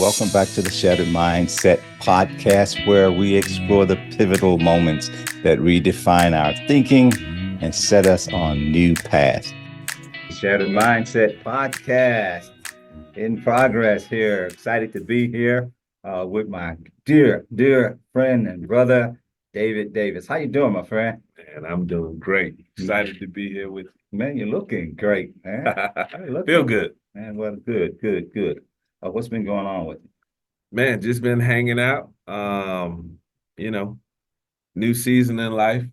Welcome back to the Shattered Mindset podcast, where we explore the pivotal moments that redefine our thinking and set us on new paths. Shattered Mindset podcast in progress here. Excited to be here with my dear friend and brother, David Davis. How you doing, my friend? And I'm doing great. Excited to be here with Man, you're looking great, man. you. Feel good. Man, well, good. What's been going on with you? Man, just been hanging out. You know, new season in life,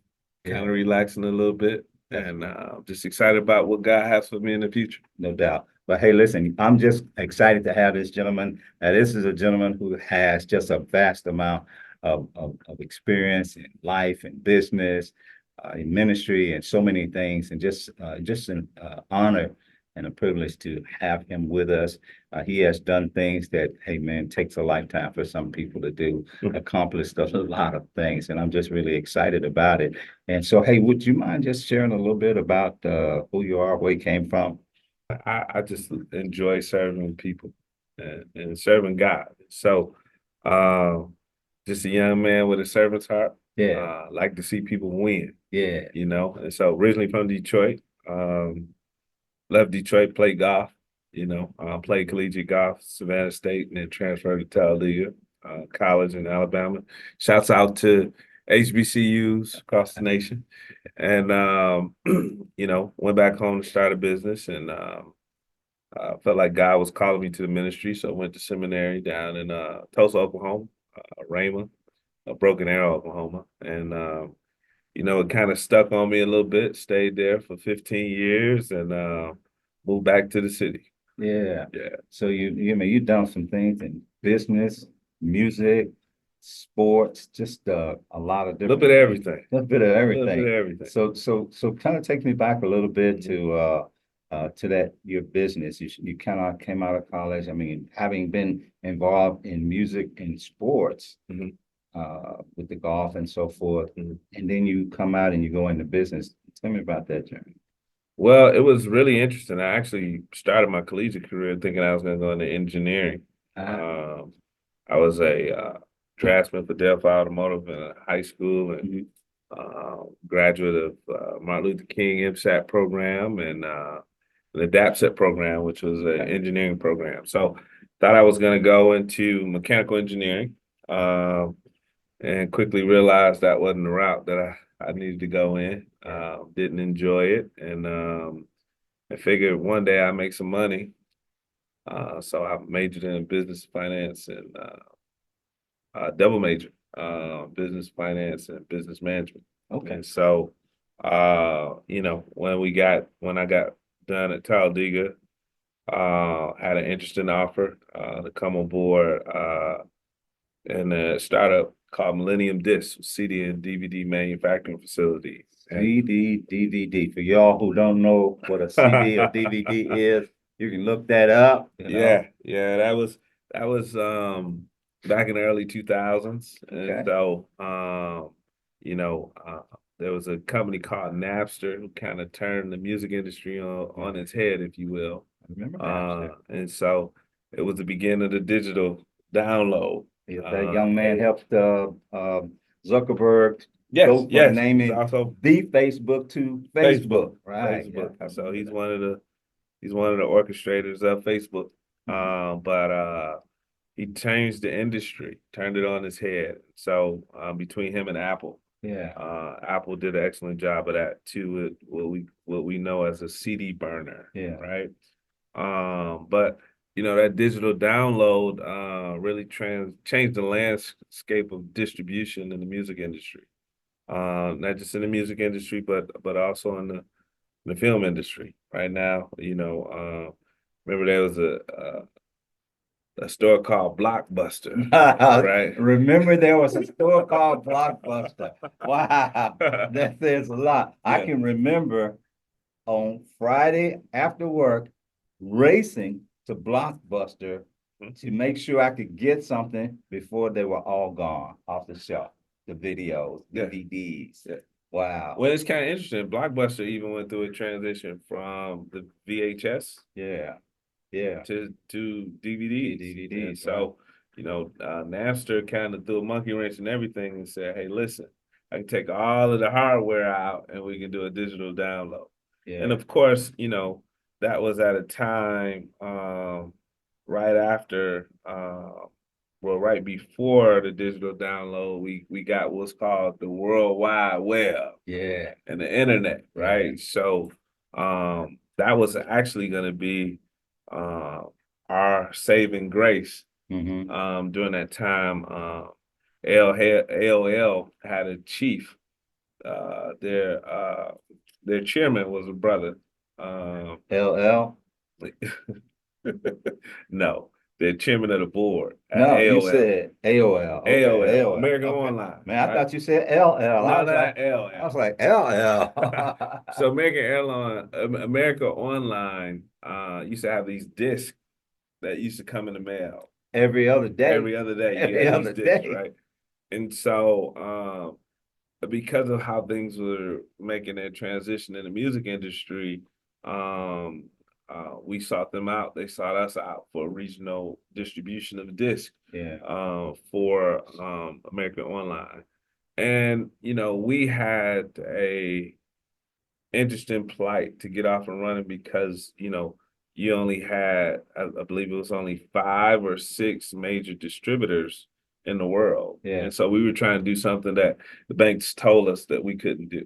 kind of relaxing a little bit, and just excited about what God has for me in the future. No doubt. But hey, listen, I'm just excited to have this gentleman. This is a gentleman who has just a vast amount of experience in life and business, in ministry, and so many things. And just an honor and a privilege to have him with us. He has done things that, hey man, takes a lifetime for some people to do, accomplished a lot of things. And I'm just really excited about it. And so, hey, would you mind just sharing a little bit about who you are, where you came from? I just enjoy serving people and serving God. So, just a young man with a servant's heart. Yeah, Like to see people win. yeah. And so originally from Detroit. Left Detroit, played golf. Played collegiate golf, Savannah State, and then transferred to Talladega College in Alabama. Shouts out to HBCUs across the nation, and went back home to start a business, and felt like God was calling me to the ministry, so I went to seminary down in Tulsa, Oklahoma, Rhema, Broken Arrow, Oklahoma, and it kind of stuck on me a little bit. Stayed there for 15 years, and moved back to the city. Yeah. Yeah. So you've done some things in business, music, sports, just a lot of A little different bit of things. everything. A bit of A little bit everything. of everything. So kind of take me back a little bit to that your business. You kind of came out of college. I mean, having been involved in music and sports, with the golf and so forth, and then you come out and you go into business. Tell me about that journey. Well, it was really interesting. I actually started my collegiate career thinking I was going to go into engineering. Um, I was a draftsman for Delphi Automotive in high school and graduate of Martin Luther King MSAT program and the AdaptSet program, which was an engineering program. So thought I was going to go into mechanical engineering. And quickly realized that wasn't the route that I needed to go in. Didn't enjoy it, and I figured one day I make some money. So I majored in business finance and double major, business finance and business management. Okay. And so, when I got done at Talladega, had an interesting offer to come on board in a startup called Millennium Disc, CD and DVD manufacturing facility. CD, DVD. For y'all who don't know what a CD or DVD is, you can look that up. Yeah, that was back in the early 2000s. Okay. And so there was a company called Napster who kind of turned the music industry on its head, if you will. I remember Napster. And so it was the beginning of the digital download. If that young man helped Zuckerberg Yes, go from yes. naming Also the Facebook to Facebook. Right. Facebook. Yeah, So he's one of the orchestrators of Facebook. But he changed the industry, turned it on its head. So between him and Apple, yeah. Apple did an excellent job of that too. What we know as a CD burner, Yeah. right? But that digital download really changed the landscape of distribution in the music industry. Not just in the music industry, but also in the film industry. Right now, remember there was a store called Blockbuster, right? Remember there was a store called Blockbuster. Wow, that says a lot. I can remember on Friday after work racing to Blockbuster to make sure I could get something before they were all gone off the shelf. The videos, DVDs. Yeah. Wow. Well, it's kind of interesting. Blockbuster even went through a transition from the VHS. Yeah. Yeah. to DVDs. DVDs, And so, Napster kind of threw a monkey wrench and everything and said, hey, listen, I can take all of the hardware out and we can do a digital download. And Yeah. of course, that was at a time right after well, right before the digital download, we got what's called the World Wide Web Yeah. and the internet, Yeah. right? So that was actually going to be uh, our saving grace Mm-hmm. during that time. AOL had a chief. Their chairman was a brother. LL. No, the chairman of the board at No, you AOL. said AOL. Okay, AOL, AOL. American Okay. Online, Man, I right? thought you said LL. No, not I was LL. like LL. So America Online, used to have these discs that used to come in the mail Every other day. every other day. You Every had these other discs, day. right? And so, because of how things were making their transition in the music industry, um, we sought them out. They sought us out for regional distribution of the disc, Yeah. for American Online. And we had a interesting plight to get off and running because you only had, I believe it was only 5 or 6 major distributors in the world. Yeah. And so we were trying to do something that the banks told us that we couldn't do.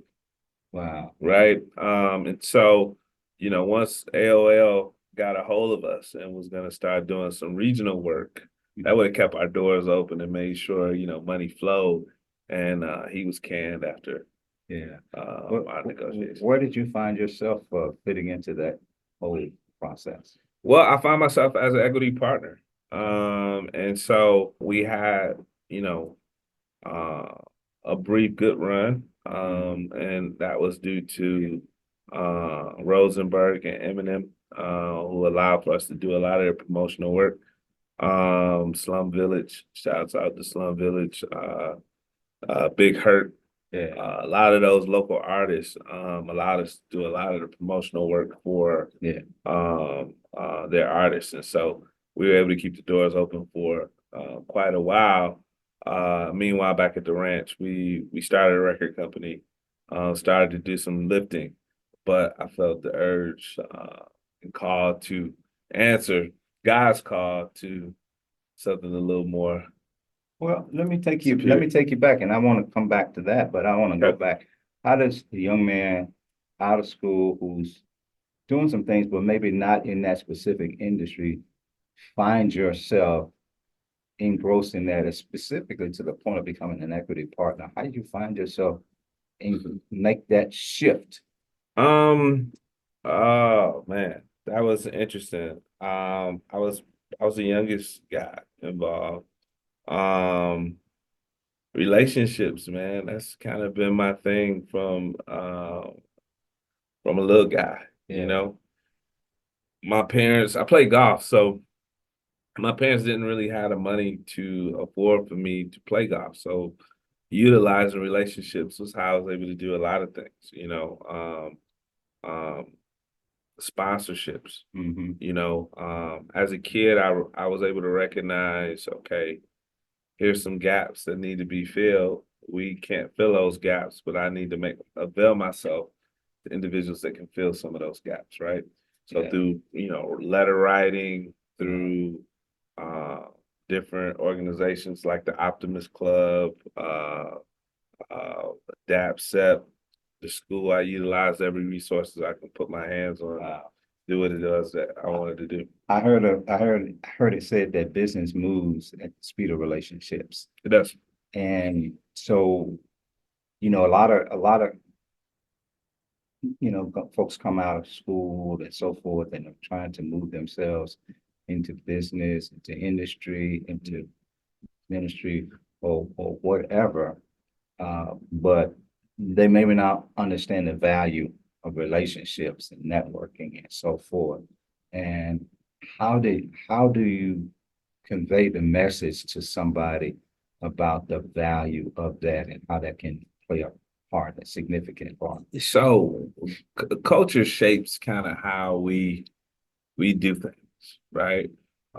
Wow. Right. And so, once AOL got a hold of us and was going to start doing some regional work, that would have kept our doors open and made sure, money flowed. And he was canned after Yeah. our negotiations. Where did you find yourself fitting into that whole process? Well, I find myself as an equity partner. And so we had, you know, uh, a brief good run. And that was due to Rosenberg and Eminem, who allowed for us to do a lot of their promotional work. Slum Village, shouts out to Slum Village, Big Hurt. Yeah. A lot of those local artists allowed us to do a lot of the promotional work for Yeah. their artists. And so we were able to keep the doors open for quite a while. Meanwhile, back at the ranch, we started a record company, started to do some lifting, but I felt the urge and call to answer God's call to something a little more. Well, let me take Superior. you back, and I want to come back to that, but I want to go Okay. back. How does a young man out of school who's doing some things, but maybe not in that specific industry, find yourself engrossed in that, specifically to the point of becoming an equity partner? How do you find yourself and make that shift? Oh man, that was interesting. I was the youngest guy involved. Um, Relationships, man, that's kind of been my thing from a little guy, Yeah. My parents, I played golf, so my parents didn't really have the money to afford for me to play golf. So utilizing relationships was how I was able to do a lot of things, um, sponsorships. Mm-hmm. As a kid, I was able to recognize, okay, here's some gaps that need to be filled. We can't fill those gaps, but I need to avail myself to individuals that can fill some of those gaps, right? So Yeah. through, letter writing, through uh, different organizations like the Optimist Club, AdaptSep, the school, I utilize every resources I can put my hands on, Wow. do what it does that I wanted to do. I heard it said that business moves at the speed of relationships. It does. And so, a lot of folks come out of school and so forth and are trying to move themselves into business, into industry, into ministry, or whatever. But they maybe not understand the value of relationships and networking and so forth. And how do you convey the message to somebody about the value of that and how that can play a part, a significant part? So culture shapes kind of how we do things, right?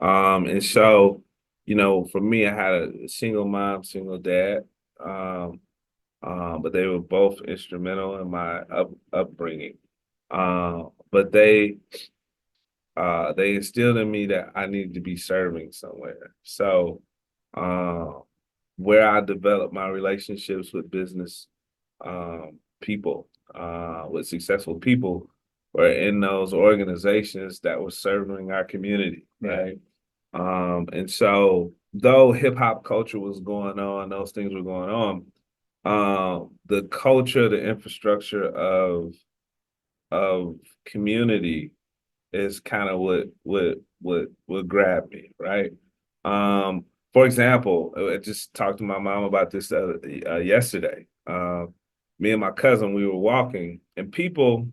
And so, for me, I had a single mom, single dad. Um, but they were both instrumental in my upbringing. But they instilled in me that I needed to be serving somewhere. So, uh, where I developed my relationships with business people, with successful people, were in those organizations that were serving our community, right? And so, though hip hop culture was going on, those things were going on. The culture, the infrastructure of community is kind of what grabbed me, right? For example, I just talked to my mom about this yesterday. Me and my cousin, we were walking, and people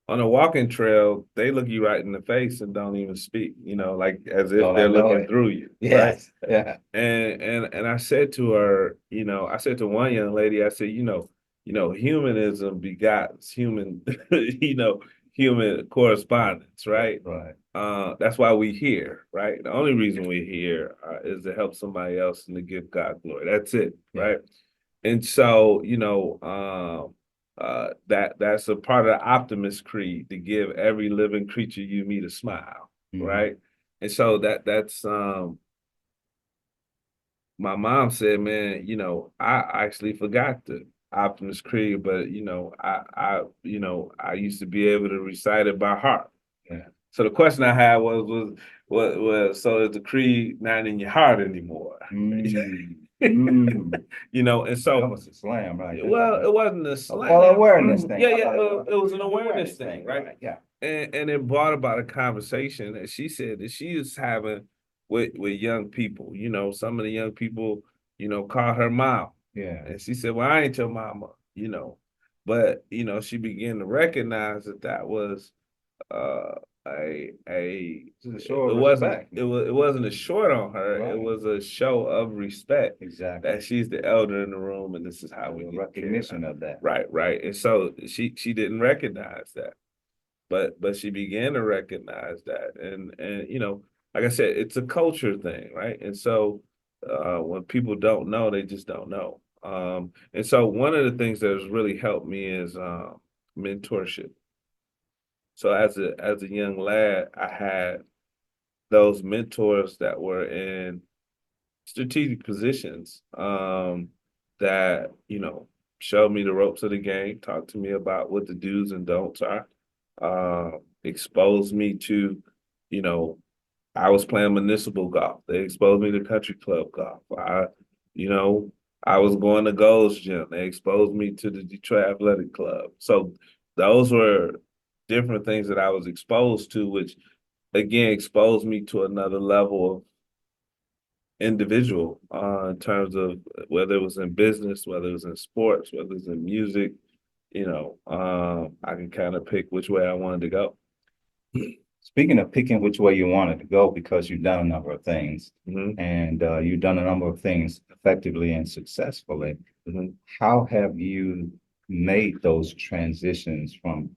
on a walking trail, they look you right in the face and don't even speak, like as if Don't I they're know looking it? through you, right? Yes. Yeah. And I said to her, I said to one young lady, I said, humanism begots human, human correspondence, right? Right. That's why we here, right? The only reason we're here is to help somebody else and to give God glory. That's it, Yeah. right? And so, that's a part of the optimist creed, to give every living creature you meet a smile, right? And so that's my mom said, man, I actually forgot the Optimus Creed, but I used to be able to recite it by heart. Yeah. So the question I had was so is the creed not in your heart anymore? Mm. And so That was a slam, right? well, it wasn't a slam. Well, awareness thing. Yeah, it was an awareness thing, right? Yeah. And it brought about a conversation that she said that she is having with young people. Some of the young people, call her mom. Yeah. And she said, well, I ain't your mama. But she began to recognize that was uh It's a show it of wasn't respect. it wasn't a short on her. Right. It was a show of respect. Exactly. That she's the elder in the room, and this is how we A get recognition of that. Right. And so she didn't recognize that, but she began to recognize that, and like I said, it's a culture thing, right? And so when people don't know, they just don't know. And so one of the things that has really helped me is mentorship. So as a young lad, I had those mentors that were in strategic positions, that showed me the ropes of the game, talked to me about what the do's and don'ts are, exposed me to, you know, I was playing municipal golf. They exposed me to country club golf. You know, I was going to Gold's Gym. They exposed me to the Detroit Athletic Club. So those were different things that I was exposed to, which again exposed me to another level of individual, in terms of whether it was in business, whether it was in sports, whether it was in music. I can kind of pick which way I wanted to go. Speaking of picking which way you wanted to go, because you've done a number of things, Mhm. and you've done a number of things effectively and successfully, Mhm. how have you made those transitions from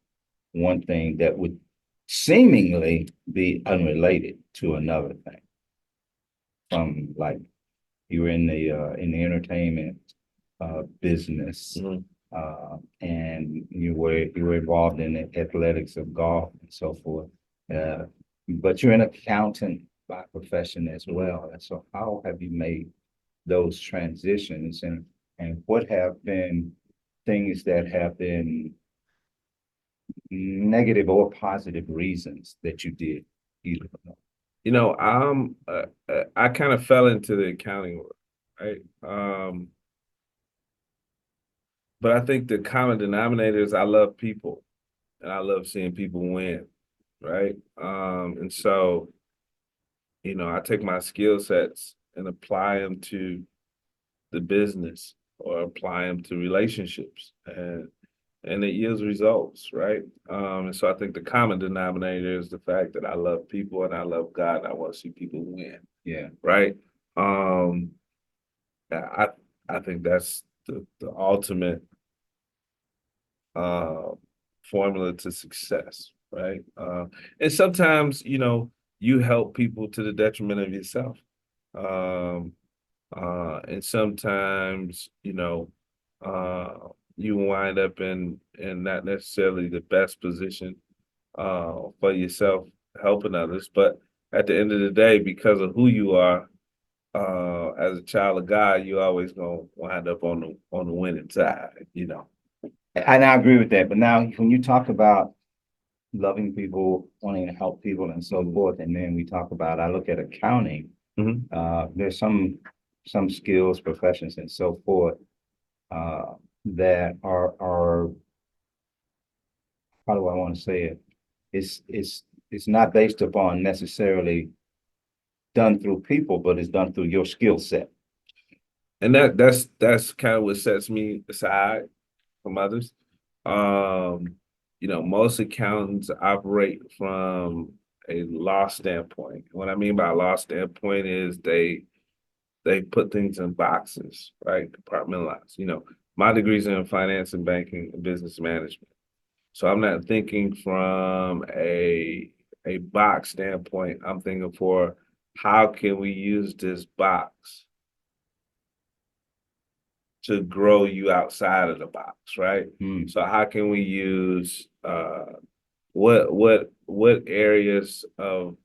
one thing that would seemingly be unrelated to another thing? From like you were in the entertainment business, Mhm. and you were involved in the athletics of golf and so forth. Uh, but you're an accountant by profession as well. And so how have you made those transitions, and what have been things that have been negative or positive reasons that you did either? I kind of fell into the accounting world, right? But I think the common denominator is I love people and I love seeing people win, right? And so, I take my skill sets and apply them to the business or apply them to relationships, and it yields results, right? And so I think the common denominator is the fact that I love people and I love God and I want to see people win. Yeah. Right. Um, I I think that's the ultimate uh formula to success, right? And sometimes, you help people to the detriment of yourself. Um, and sometimes, you wind up in not necessarily the best position for yourself helping others. But at the end of the day, because of who you are, as a child of God, you always gonna wind up on the winning side. And I agree with that. But now, when you talk about loving people, wanting to help people, and so forth, and then we talk about, I look at accounting. Mhm. There's some skills, professions, and so forth that are how do I want to say it? It's not based upon necessarily done through people, but it's done through your skill set. And that's kind of what sets me aside from others. Um, most accountants operate from a law standpoint. What I mean by law standpoint is they put things in boxes, right? Compartmentalized. My degree's in finance and banking and business management. So I'm not thinking from a box standpoint. I'm thinking for how can we use this box to grow you outside of the box, right? Mm. So how can we use what areas of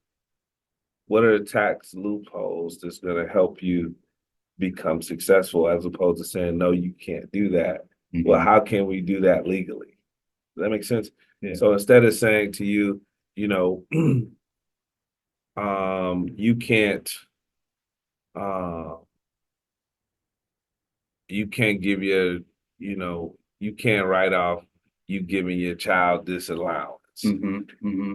what are the tax loopholes that's going to help you become successful as opposed to saying no, you can't do that. Well, how can we do that legally? Does that make sense? Yeah. So instead of saying to you, you can't uh you can't give your, you can't write off you giving your child this allowance,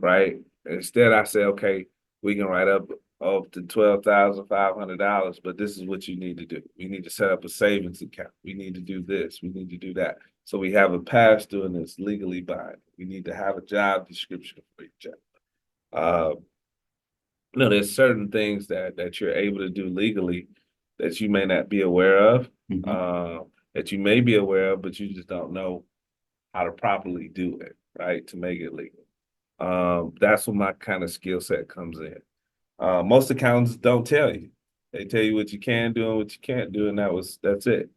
right? Instead, I say, okay, we can write up to $12,500, but this is what you need to do. We need to set up a savings account. We need to do this. We need to do that. So we have a pass doing this legally binding. We need to have a job description for each other. There's certain things that you're able to do legally that you may not be aware of, that you may be aware of, but you just don't know how to properly do it, right? To make it legal. That's where my kind of skill set comes in. Most accountants don't tell you. They tell you what you can do and what you can't do, and that's it.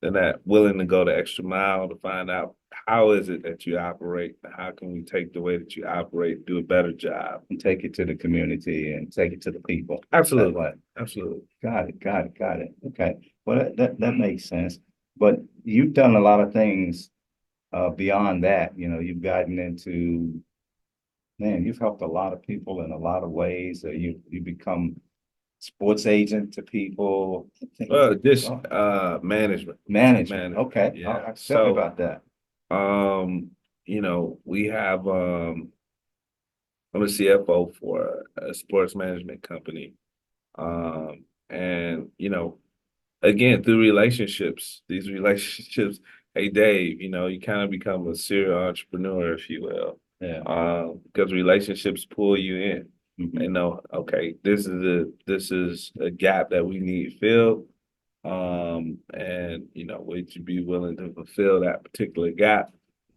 They're not willing to go the extra mile to find out how is it that you operate, how can we take the way that you operate, do a better job. And take it to the community and take it to the people. Absolutely. Absolutely. Got it. Okay. Well, that makes sense. But you've done a lot of things beyond that. You've gotten into, man, you've helped a lot of people in a lot of ways. You become sports agent to people. This management. Management. Okay. Yeah. Tell me about that. We have I'm a CFO for a sports management company. And again, through these relationships, hey Dave, you kind of become a serial entrepreneur, if you will. Yeah. Because relationships pull you in. They know, okay, this is a gap that we need filled. And would you be willing to fulfill that particular gap?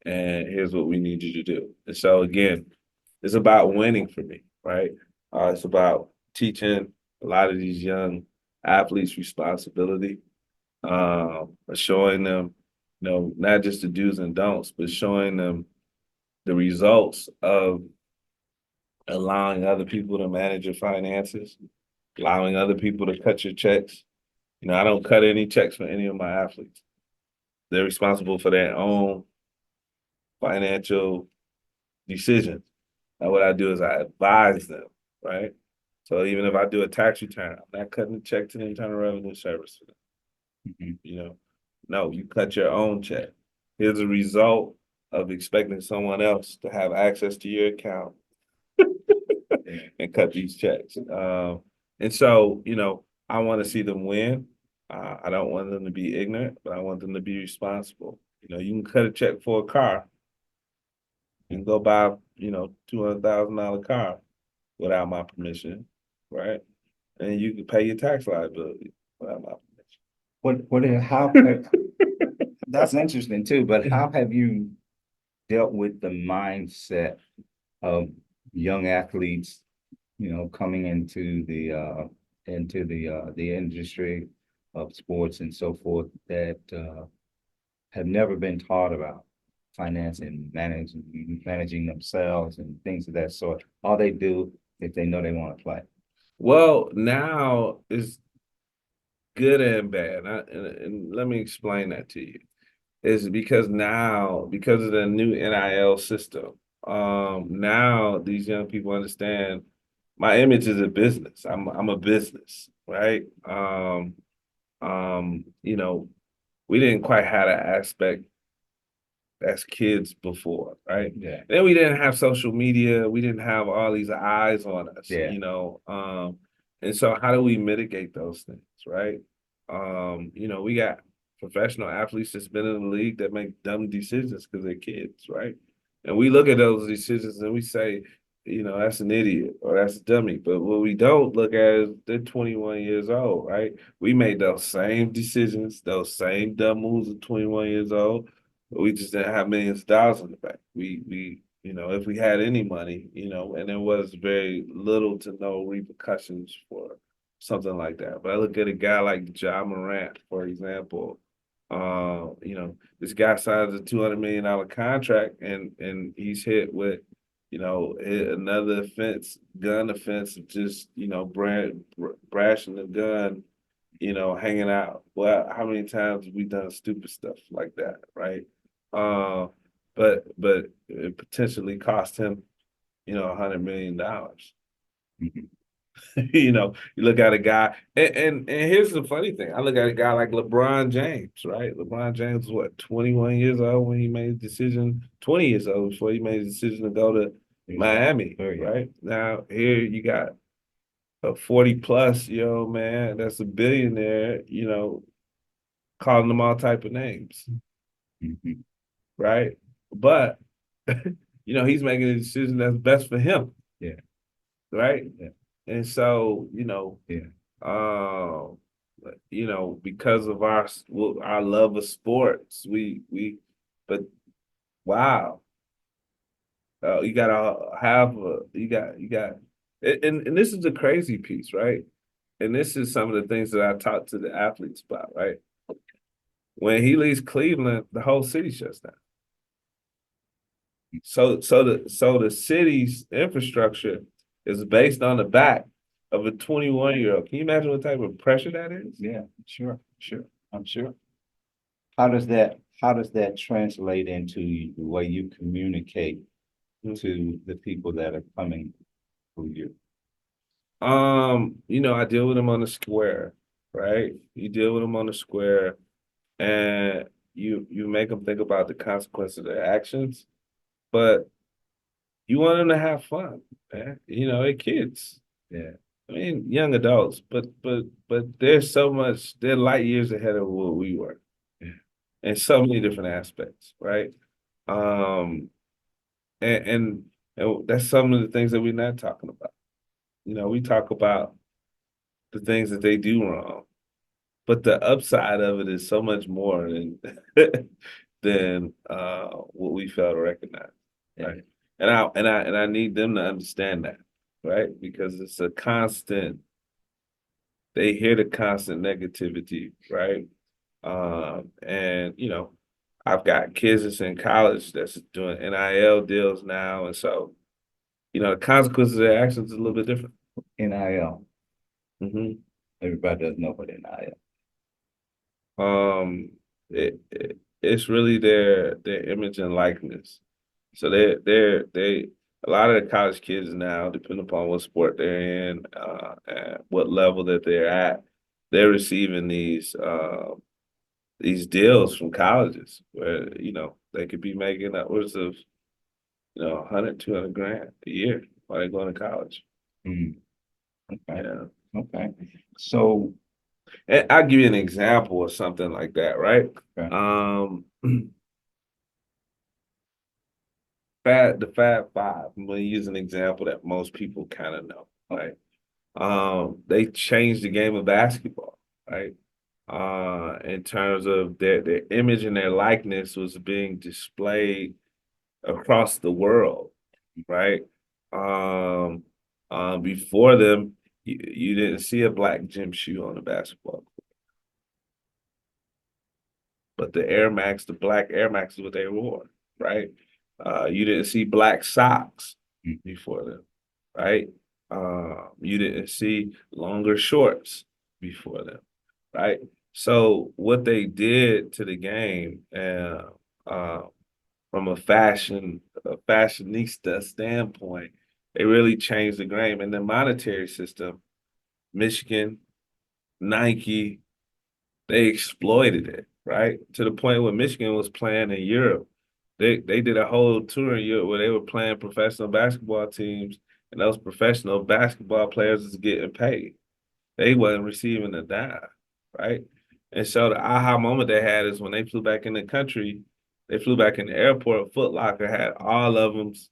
And here's what we need you to do. And so again, it's about winning for me, right? It's about teaching a lot of these young athletes responsibility, showing them, not just the do's and don'ts, but showing them the results of allowing other people to manage your finances, allowing other people to cut your checks. I don't cut any checks for any of my athletes. They're responsible for their own financial decisions. And what I do is I advise them, right? So even if I do a tax return, I'm not cutting the check to the Internal Revenue Service for them. No, you cut your own check. Here's a result of expecting someone else to have access to your account and cut these checks. And so, I want to see them win. I don't want them to be ignorant, but I want them to be responsible. You can cut a check for a car. You can go buy, $200,000 car without my permission, right? And you can pay your tax liability without my How that's interesting too, but how have you dealt with the mindset of young athletes coming into the industry of sports and so forth that have never been taught about finance and managing themselves and things of that sort. All they do if they know they want to play. Well, now is good and bad. And let me explain that to you. Is because now, because of the new NIL system, now these young people understand my image is a business. I'm a business, right? You know, we didn't quite have that aspect as kids before, right? Yeah. Then we didn't have social media. We didn't have all these eyes on us, Yeah. and so how do we mitigate those things, right? We got professional athletes that's been in the league that make dumb decisions because they're kids, right? And we look at those decisions and we say, that's an idiot or that's a dummy. But what we don't look at is they're 21 years old, right? We made those same decisions, those same dumb moves at 21 years old. We just didn't have millions of dollars in the bank. If we had any money, and there was very little to no repercussions for something like that. But I look at a guy like Ja Morant, for example. This guy signs a $200 million contract, and he's hit with, another gun offense of just, brashing the gun, hanging out. Well, how many times have we done stupid stuff like that, right? Uh, but it potentially cost him, $100 million. Mhm. You look at a guy, and here's the funny thing. I look at a guy like LeBron James, right? LeBron James was what, 21 years old when he made a decision, 20 years old before he made a decision to go to Miami, right? Now here you got a 40 plus year old man that's a billionaire, calling them all type of names, Mhm. right? But he's making a decision that's best for him. Yeah. Right. Yeah. And so, Yeah. um, because of our love of sports, but wow, you gotta have and this is the crazy piece, right? And this is some of the things that I talk to the athletes about, right? When he leaves Cleveland, the whole city shuts down. So the city's infrastructure is based on the back of a 21-year-old. Can you imagine what type of pressure that is? Yeah, sure. I'm sure. How does that translate into the way you communicate to the people that are coming through you? I deal with them on the square, right? You deal with them on the square, and you make them think about the consequences of their actions, but you want them to have fun, man. They're kids. Yeah. I mean, young adults, but they're light years ahead of what we were. Yeah. In so many different aspects, right? Um, and that's some of the things that we're not talking about. We talk about the things that they do wrong, but the upside of it is so much more than than what we fail to recognize, right? And I need them to understand that, right? Because it's a constant. They hear the constant negativity, right? And I've got kids that's in college that's doing NIL deals now, and so the consequences of their actions is a little bit different. NIL. hmm Everybody doesn't know what NIL. it's really their image and likeness. So they a lot of the college kids now, depending upon what sport they're in, and what level that they're at, they're receiving these deals from colleges where they could be making upwards of 100, 200 grand a year while they're going to college. Mm. Okay. Yeah. Okay. So, And I'll give you an example of something like that, right? okay. The Fab Five. I'm going to use an example that most people kind of know, right? They changed the game of basketball, right? In terms of their image and their likeness was being displayed across the world, right? Before them, you didn't see a black gym shoe on the basketball court. But the Air Max, the black Air Max is what they wore, right? You didn't see black socks before them, right? You didn't see longer shorts before them, right? So what they did to the game, uh, from a fashionista standpoint, they really changed the game. And the monetary system, Michigan, Nike, they exploited it, right? To the point where Michigan was playing in Europe. They did a whole tour in Europe where they were playing professional basketball teams, and those professional basketball players was getting paid. They wasn't receiving a dime, right? And so the aha moment they had is when they flew back in the country, they flew back in the airport, Foot Locker had all of them's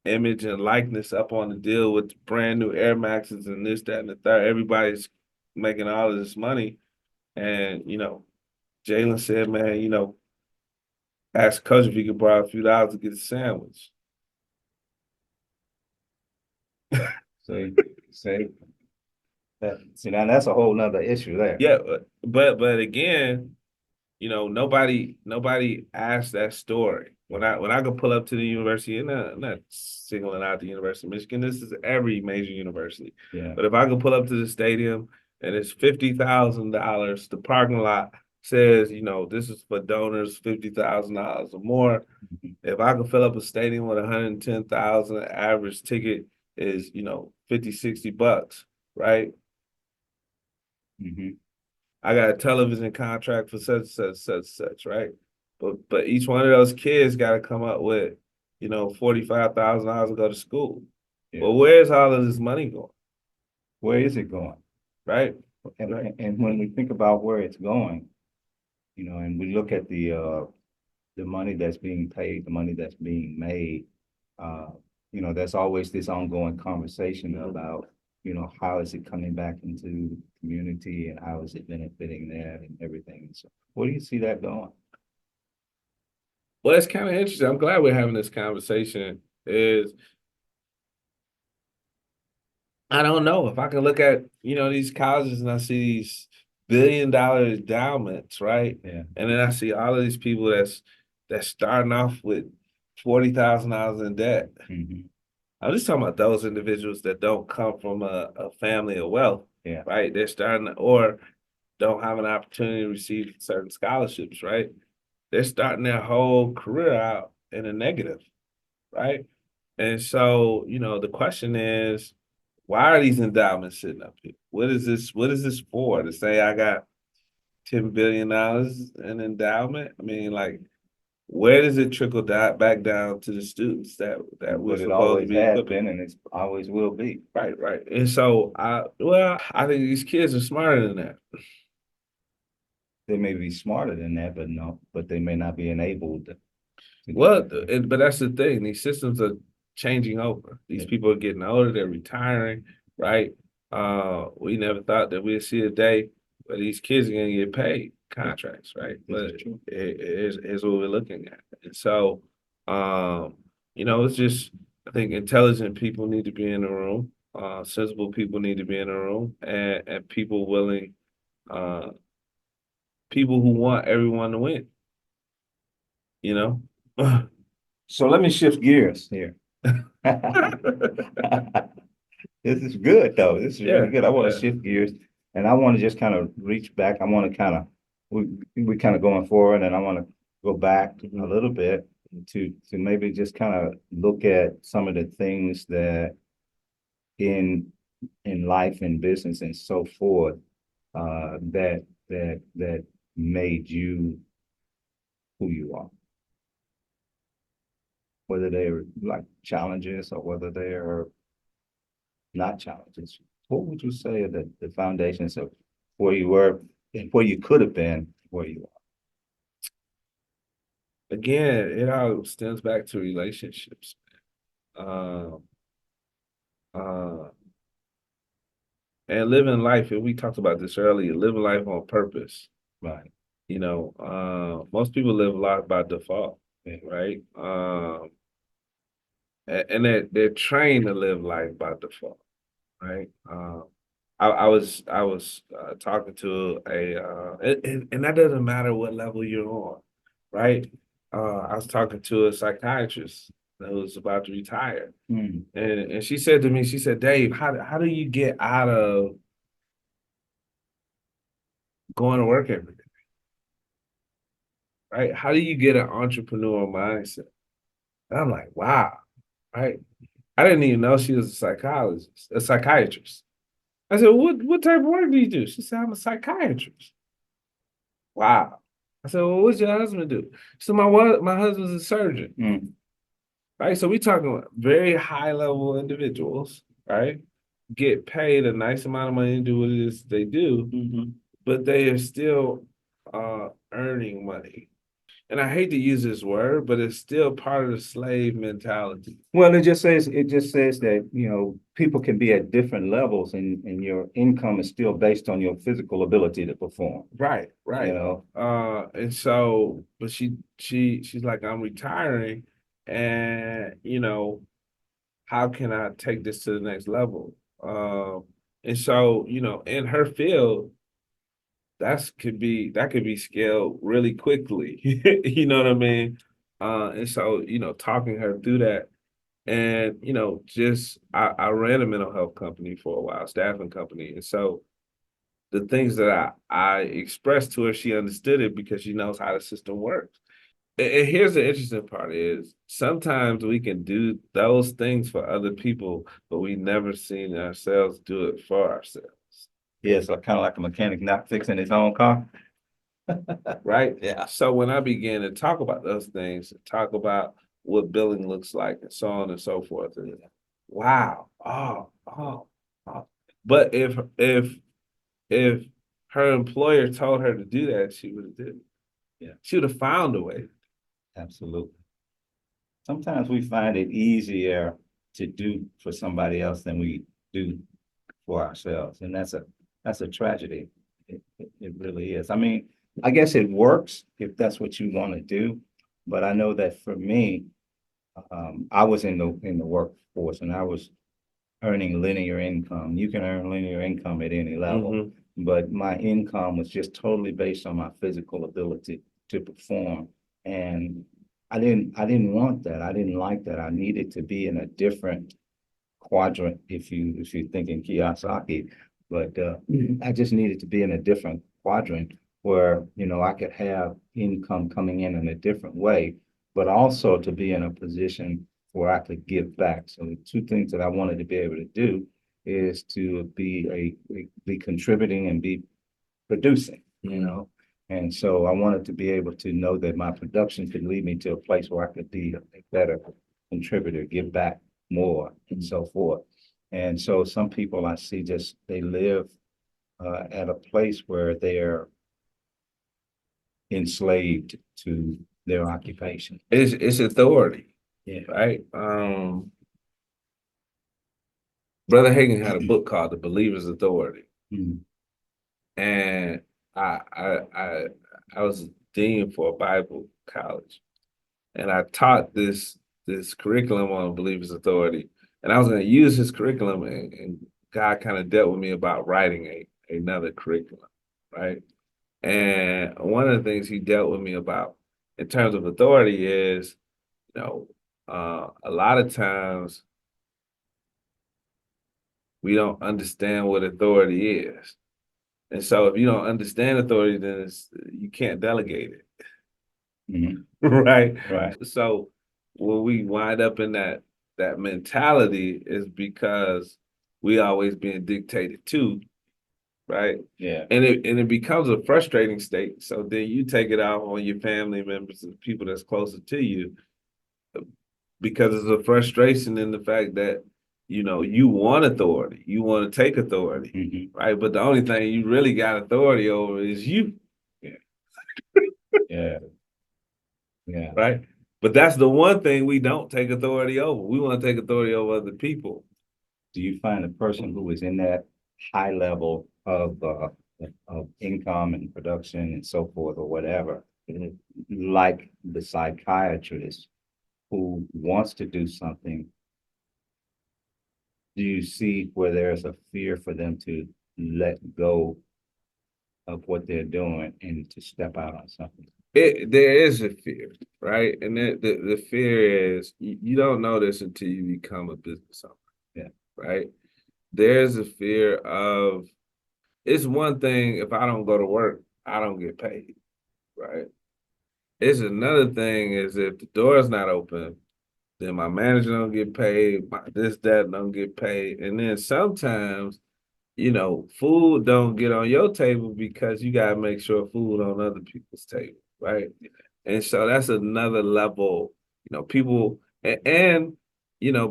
image and likeness up on the deal with brand new Air Maxes and this, that, and the third. Everybody's making all of this money. And, Jalen said, man, ask coach if he could borrow a few dollars to get a sandwich. So, say that, see, now that's a whole nother issue there. Yeah, but again, nobody asked that story. When I go pull up to the university, and I'm not singling out the University of Michigan, this is every major university. Yeah. But if I go pull up to the stadium and it's $50,000, the parking lot says, this is for donors, $50,000 or more. If I can fill up a stadium with 110,000, average ticket is, 50, $60, right? I got a television contract for such, right? But each one of those kids got to come up with, $45,000 to go to school. Yeah. Well, where's all of this money going? Where is it going? Right. And when we think about where it's going, and we look at the money that's being paid, the money that's being made, there's always this ongoing conversation about, how is it coming back into the community and how is it benefiting that and everything. So where do you see that going? Well, it's kind of interesting. I'm glad we're having this conversation. I don't know if I can look at, these colleges and I see these $1 billion endowments, right? Yeah. And then I see all of these people that's starting off with $40,000 in debt. I'm just talking about those individuals that don't come from a family of wealth, right? They're starting or don't have an opportunity to receive certain scholarships, right? They're starting their whole career out in a negative, right? And so, the question is, why are these endowments sitting up here? What is this for? To say I got $10 billion in endowment? I mean, like, where does it trickle down back down to the students that we're supposed to be equipping? And it always will be. Right. And so I think these kids are smarter than that. They may be smarter than that, but they may not be enabled to but that's the thing. These systems are changing over. These people are getting older, they're retiring, right? We never thought that we'd see a day where these kids are gonna get paid contracts, right? But here's what we're looking at. And so it's just I think intelligent people need to be in the room, sensible people need to be in the room, and people willing, people who want everyone to win. So let me shift gears here. This is good though. This is really good. I want to shift gears and I want to just kind of reach back. I want to kind of we kind of going forward and I want to go back a little bit to maybe just kind of look at some of the things that in life and business and so forth that made you who you are. Whether they're like challenges or whether they're not challenges. What would you say are the foundations of where you were and where you could have been, where you are? Again, it all stems back to relationships. And living life, and we talked about this earlier, living life on purpose. Right. Most people live life by default, right? And they're trained to live life by default. right? I was talking to and that doesn't matter what level you're on, right? I was talking to a psychiatrist that was about to retire, Mm. and she said to me, she said, Dave, how do you get out of going to work every day, right? How do you get an entrepreneurial mindset? And I'm like, wow, right? I didn't even know she was a psychiatrist. I said, what type of work do you do? She said, I'm a psychiatrist. Wow. I said, well, what's your husband do? She said, my husband's a surgeon. Mm. Right. So we talking about very high level individuals, right? Get paid a nice amount of money to do what it is they do, Mm-hmm. but they are still earning money. And I hate to use this word, but it's still part of the slave mentality. Well, it just says that, people can be at different levels and your income is still based on your physical ability to perform, Right, you right. know. And so, but she's like, I'm retiring, and how can I take this to the next level? And so, in her field, that could be scaled really quickly. You know what I mean? And so, talking her through that, and just I ran a mental health company for a while, staffing company, and so the things that I expressed to her, she understood it because she knows how the system works. And here's the interesting part is sometimes we can do those things for other people, but we never seen ourselves do it for ourselves. Yeah, so kind of like a mechanic not fixing his own car. Right? Yeah. So when I began to talk about those things, talk about what billing looks like and so on and so forth, and wow, oh. But if her employer told her to do that, she would have did it. Yeah, She would have found a way. absolutely. Sometimes we find it easier to do for somebody else than we do for ourselves, and that's a tragedy. It really is. I mean, I guess it works if that's what you want to do, but I know that for me, I was in the workforce and I was earning linear income. You can earn linear income at any level, Mm-hmm. but my income was just totally based on my physical ability to perform. And I didn't want that. I didn't like that. I needed to be in a different quadrant if you think in Kiyosaki, but I just needed to be in a different quadrant where I could have income coming in a different way, but also to be in a position where I could give back. So the two things that I wanted to be able to do is to be contributing and be producing, And so I wanted to be able to know that my production could lead me to a place where I could be a better contributor, give back more, and so forth. And so some people I see just they live at a place where they're enslaved to their occupation. It's authority, Yeah. right? Brother Hagen had a book called The Believer's Authority. Mhm. And I I I I was dean for a Bible college, and I taught this curriculum on Believer's Authority, and I was going to use his curriculum, and God kind of dealt with me about writing another curriculum, right? And one of the things he dealt with me about in terms of authority is, a lot of times we don't understand what authority is. And so if you don't understand authority, then you can't delegate it. Mhm. Right. Right. So when we wind up in that mentality is because we always being dictated to, right? Yeah. And it becomes a frustrating state. So then you take it out on your family members and people that's closer to you because it's a frustration in the fact that you want authority, you want to take authority, Mhm. right? But the only thing you really got authority over is you, Yeah. Yeah. right? But that's the one thing we don't take authority over. We want to take authority over other people. Do you find a person who is in that high level of income and production and so forth or whatever, like the psychiatrist who wants to do something do you see where there's a fear for them to let go of what they're doing and to step out on something? There is a fear, right? And the fear is you don't know this until you become a business owner. Yeah. Right? There's a fear of it's one thing if I don't go to work, I don't get paid, right? It's another thing is if the door's not open, then my manager don't get paid, my this, that don't get paid. And then sometimes, food don't get on your table because you gotta make sure food on other people's table, right? And so that's another level, people and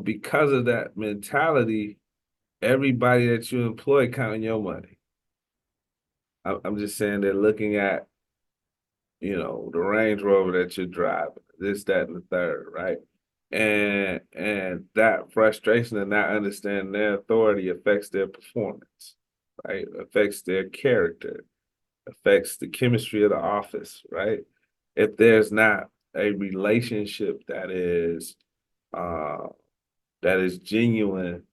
because of that mentality, everybody that you employ counting your money. I'm just saying they're looking at, the Range Rover that you're driving, this, that, and the third, right? And that frustration and not understanding their authority affects their performance, right? Affects their character, affects the chemistry of the office, right? If there's not a relationship uh that is genuine,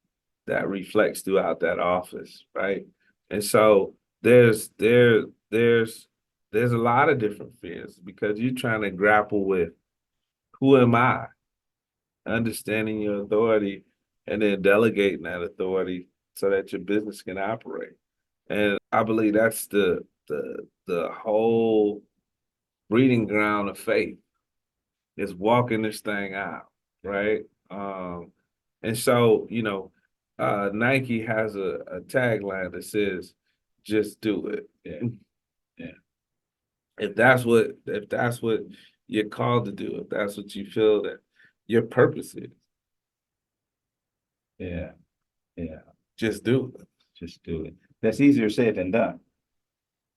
that reflects throughout that office, right? And so there's a lot of different fears because you're trying to grapple with who am I, understanding your authority, and then delegating that authority so that your business can operate. And I believe that's the whole breeding ground of faith is walking this thing out, right? And so, Nike has a tagline that says, just do it. Yeah. Yeah. If that's what you're called to do, if that's what you feel that your purpose is, Yeah. Yeah. just do it. Just do it. That's easier said than done.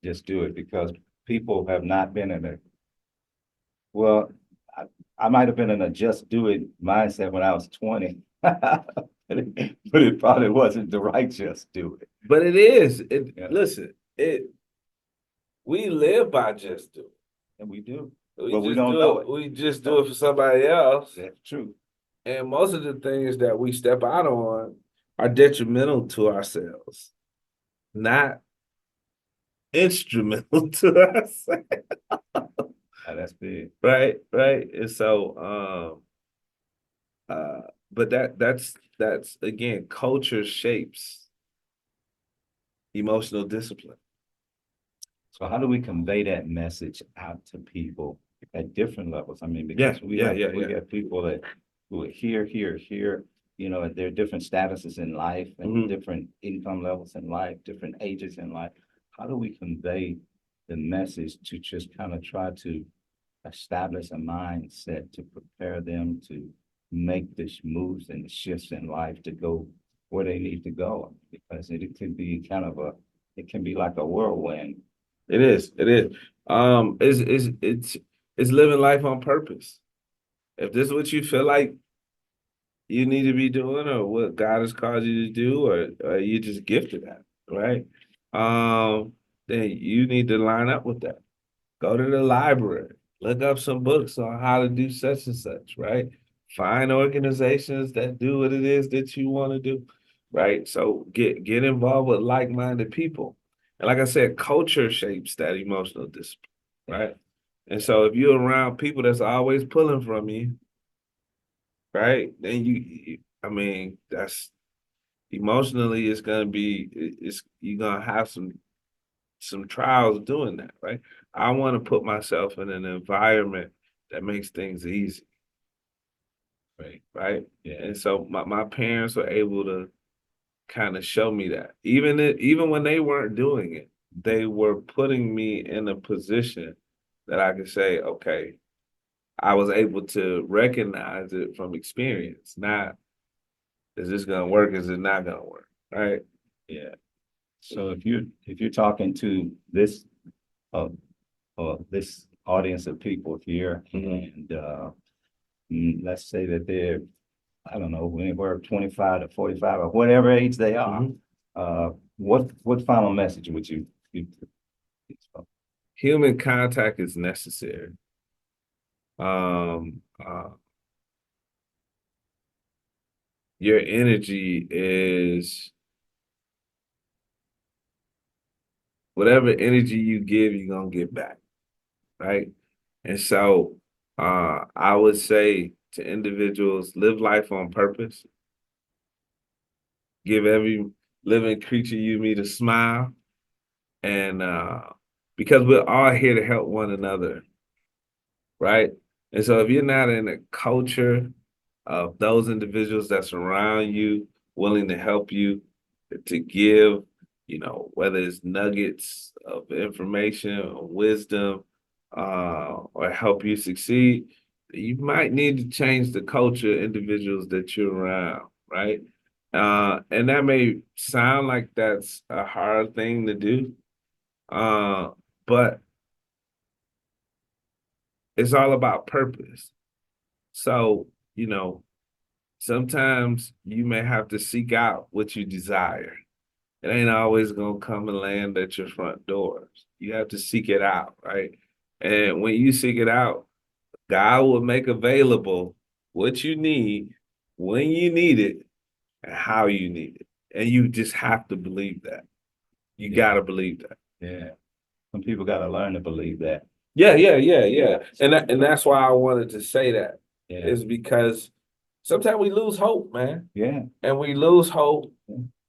Just do it because people have not been in a, well, I might have been in a just do it mindset when I was 20. But it probably wasn't the right just do it. But it is. Yeah. Listen, we live by just do it. And we do. We But we just don't do know it. it. We just do it for somebody else. That's true. And most of the things that we step out on are detrimental to ourselves, not instrumental to us. That's big. Right, right. And so but that's again, culture shapes emotional discipline. So how do we convey that message out to people at different levels? I mean, Yeah, because we yeah, have yeah, we yeah. have people that who are here, at their different statuses in life and Mhm. different income levels in life, different ages in life. How do we convey the message to just kind of try to establish a mindset to prepare them to make these moves and the shifts in life to go where they need to go? Because it can be it can be like a whirlwind. It is, it is. It's living life on purpose. If this is what you feel like you need to be doing or what God has called you to do, or you just gifted at, right? Then you need to line up with that. Go to the library, look up some books on how to do such and such, right? Find organizations that do what it is that you want to do, right? So get involved with like-minded people. And like I said, culture shapes that emotional discipline, right? And so if you're around people that's always pulling from you, right? Then I mean, that's emotionally it's gonna be it's you're gonna have some trials doing that, right? I want to put myself in an environment that makes things easy. Right. Yeah. And so my parents were able to kind of show me that. Even when they weren't doing it, they were putting me in a position that I could say, okay, I was able to recognize it from experience, not is this gonna work, is it not gonna work? Right. Yeah. So if you're talking to uh this audience of people here, Mhm. and let's say that they're, I don't know, anywhere 25 to 45 or whatever age they are, Mhm. what final message would you give to these folks? Human contact is necessary. Um, uh, your energy is whatever energy you give, you're gonna get back, right? And so I would say to individuals, live life on purpose, give every living creature you meet a smile, and because we're all here to help one another, right? And so if you're not in a culture of those individuals that surround you, willing to help you, to give, whether it's nuggets of information or wisdom, or help you succeed, you might need to change the culture of individuals that you're around, right? And that may sound like that's a hard thing to do, but it's all about purpose. So, sometimes you may have to seek out what you desire. It ain't always gonna come and land at your front doors. You have to seek it out, right? And when you seek it out, God will make available what you need, when you need it, and how you need it. And you just have to believe that. You gotta believe that. Yeah. Some people gotta learn to believe that. Yeah. And that's why I wanted to say that. Yeah. Is because sometimes we lose hope, man. Yeah. And we lose hope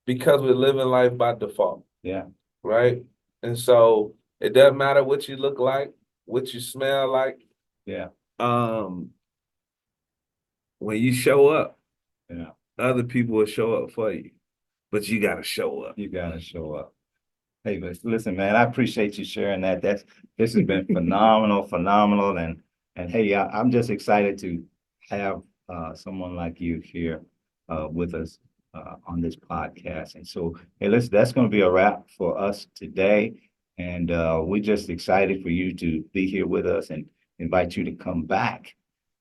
because we're living life by default. Yeah. Right. And so it doesn't matter what you look like, what you smell like. Yeah. When you show up, Yeah. other people will show up for you. But you gotta show up. You gotta show up. Hey, listen, man, I appreciate you sharing that. This has been phenomenal, and hey, I'm just excited to have someone like you here with us on this podcast. And so, hey, listen, that's going to be a wrap for us today, and we're just excited for you to be here with us and invite you to come back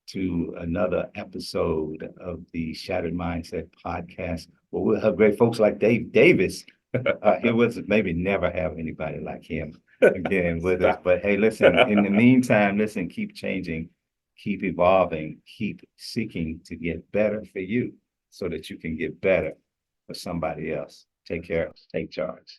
to another episode of the Shattered Mindset podcast, where we'll have great folks like Dave Davis. It was maybe never have anybody like him again with us. But hey, listen, in the meantime, listen, keep changing, keep evolving, keep seeking to get better for you so that you can get better for somebody else. Take care, take charge.